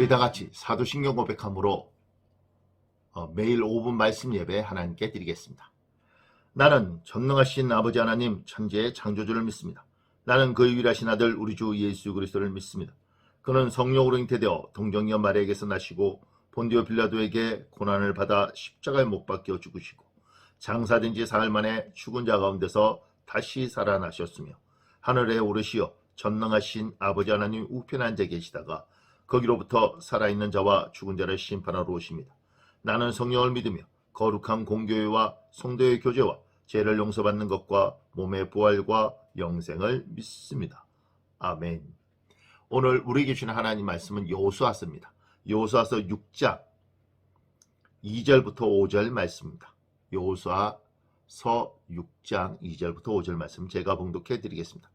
우리 다 같이 사도신경 고백함으로 매일 5분 말씀 예배 하나님께 드리겠습니다. 나는 전능하신 아버지 하나님 천지의 창조주를 믿습니다. 나는 그 유일하신 아들 우리 주 예수 그리스도를 믿습니다. 그는 성령으로 잉태되어 동정녀 마리아에게서 나시고 본디오 빌라도에게 고난을 받아 십자가에 못 박혀 죽으시고 장사된 지 사흘 만에 죽은 자 가운데서 다시 살아나셨으며 하늘에 오르시어 전능하신 아버지 하나님 우편에 앉아 계시다가 거기로부터 살아있는 자와 죽은 자를 심판하러 오십니다. 나는 성령을 믿으며 거룩한 공교회와 성도의 교제와 죄를 용서받는 것과 몸의 부활과 영생을 믿습니다. 아멘. 오늘 우리에게 주신 하나님 말씀은 여호수아서입니다. 여호수아서 6장 2절부터 5절 말씀입니다. 여호수아서 6장 2절부터 5절 말씀 제가 봉독해 드리겠습니다.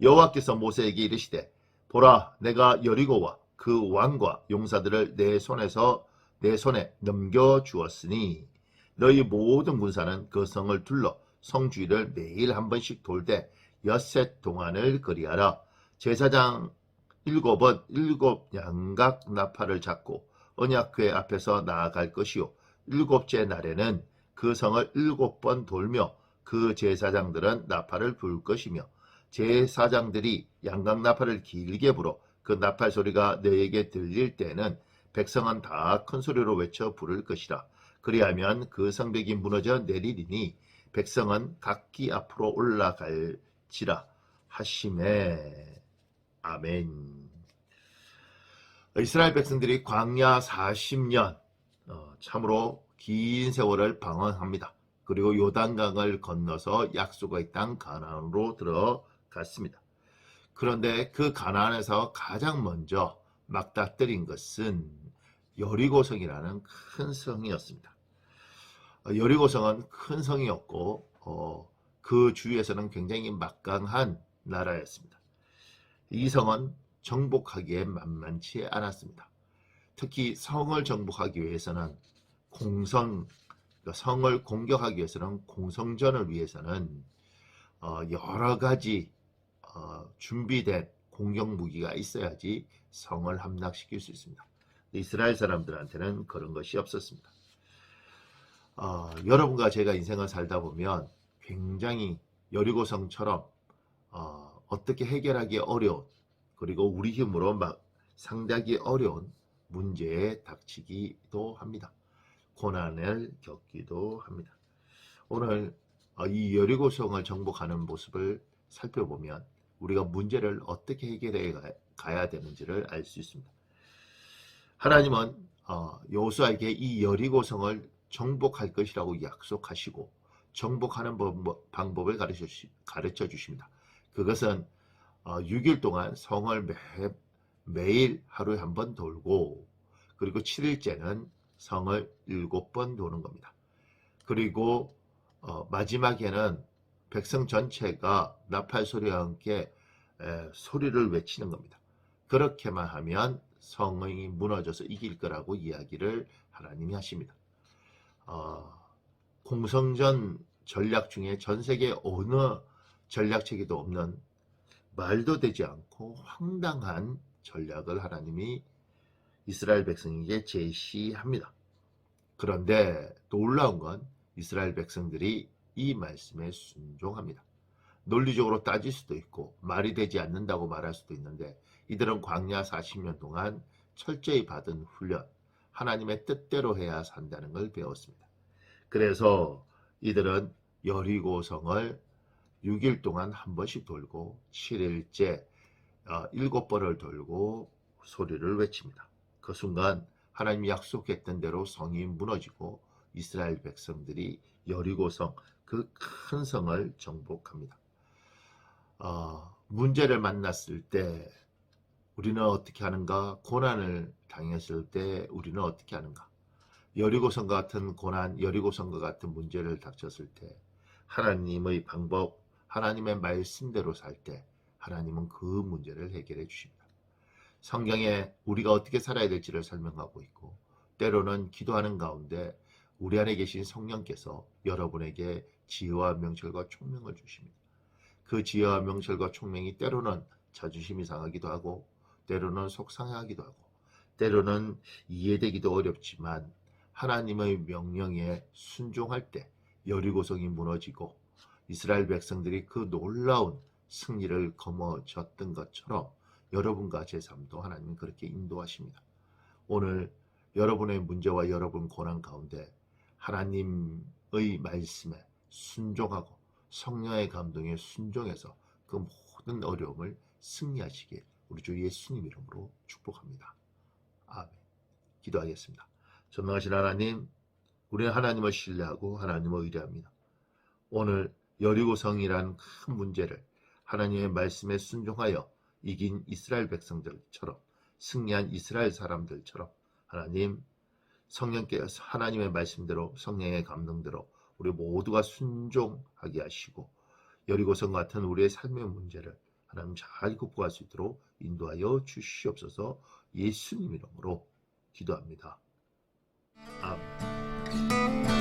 여호와께서 모세에게 이르시되 보라 내가 여리고와 그 왕과 용사들을 내 손에 넘겨주었으니 너희 모든 군사는 그 성을 둘러 성 주위를 매일 한 번씩 돌되 엿새 동안을 그리하라. 제사장 7은 7 양각 나팔을 잡고 언약궤 앞에서 나아갈 것이요 7째 날에는 그 성을 7번 돌며 그 제사장들은 나팔을 불 것이며 제사장들이 양각 나팔을 길게 불어 그 나팔 소리가 너에게 들릴 때는 백성은 다 큰 소리로 외쳐 부를 것이라. 그리하면 그 성벽이 무너져 내리리니 백성은 각기 앞으로 올라갈지라 하시매. 아멘. 이스라엘 백성들이 광야 40년 참으로 긴 세월을 방황합니다. 그리고 요단강을 건너서 약속의 땅 가나안으로 들어갔습니다. 그런데 그 가나안에서 가장 먼저 맞닥뜨린 것은 여리고성이라는 큰 성이었습니다. 여리고성은 큰 성이었고 그 주위에서는 굉장히 막강한 나라였습니다. 이 성은 정복하기에 만만치 않았습니다. 특히 성을 정복하기 위해서는 성을 공격하기 위해서는 공성전을 위해서는 여러 가지 준비된 공격 무기가 있어야지 성을 함락시킬 수 있습니다. 이스라엘 사람들한테는 그런 것이 없었습니다. 여러분과 제가 인생을 살다 보면 굉장히 여리고성처럼 어떻게 해결하기 어려운 그리고 우리 힘으로 막 상대하기 어려운 문제에 닥치기도 합니다. 고난을 겪기도 합니다. 오늘 이 여리고성을 정복하는 모습을 살펴보면 우리가 문제를 어떻게 해결해 가야 되는지를 알 수 있습니다. 하나님은 여호수아에게 이 여리고성을 정복할 것이라고 약속하시고 정복하는 방법을 가르쳐 주십니다. 그것은 6일 동안 성을 매일 하루에 한 번 돌고 그리고 7일째는 성을 7번 도는 겁니다. 그리고 마지막에는 백성 전체가 나팔 소리와 함께 소리를 외치는 겁니다. 그렇게만 하면 성이 무너져서 이길 거라고 이야기를 하나님이 하십니다. 공성전 전략 중에 전 세계 어느 전략체계도 없는 말도 되지 않고 황당한 전략을 하나님이 이스라엘 백성에게 제시합니다. 그런데 놀라운 건 이스라엘 백성들이 이 말씀에 순종합니다. 논리적으로 따질 수도 있고 말이 되지 않는다고 말할 수도 있는데 이들은 광야 40년 동안 철저히 받은 훈련, 하나님의 뜻대로 해야 산다는 걸 배웠습니다. 그래서 이들은 여리고성을 6일 동안 한 번씩 돌고 7일째 7번을 돌고 소리를 외칩니다. 그 순간 하나님이 약속했던 대로 성이 무너지고 이스라엘 백성들이 여리고성 그 큰 성을 정복합니다. 문제를 만났을 때 우리는 어떻게 하는가? 고난을 당했을 때 우리는 어떻게 하는가? 여리고성과 같은 고난, 여리고성과 같은 문제를 닥쳤을 때 하나님의 방법, 하나님의 말씀대로 살 때 하나님은 그 문제를 해결해 주십니다. 성경에 우리가 어떻게 살아야 될지를 설명하고 있고 때로는 기도하는 가운데 우리 안에 계신 성령께서 여러분에게 지혜와 명철과 총명을 주십니다. 그 지혜와 명철과 총명이 때로는 자존심이 상하기도 하고 때로는 속상해하기도 하고 때로는 이해되기도 어렵지만 하나님의 명령에 순종할 때 여리고성이 무너지고 이스라엘 백성들이 그 놀라운 승리를 거머쥐었던 것처럼 여러분과 제 삶도 하나님은 그렇게 인도하십니다. 오늘 여러분의 문제와 여러분 고난 가운데 하나님의 말씀에 순종하고 성령의 감동에 순종해서 그 모든 어려움을 승리하시길 우리 주 예수님 이름으로 축복합니다. 아멘. 기도하겠습니다. 전능하신 하나님, 우리는 하나님을 신뢰하고 하나님을 의뢰합니다. 오늘 여리고성이라는 큰 문제를 하나님의 말씀에 순종하여 이긴 이스라엘 백성들처럼 승리한 이스라엘 사람들처럼 하나님 성령께서 하나님의 말씀대로 성령의 감동대로 우리 모두가 순종하게 하시고 여리고성 같은 우리의 삶의 문제를 하나님 잘 극복할 수 있도록 인도하여 주시옵소서. 예수님 이름으로 기도합니다. 아멘.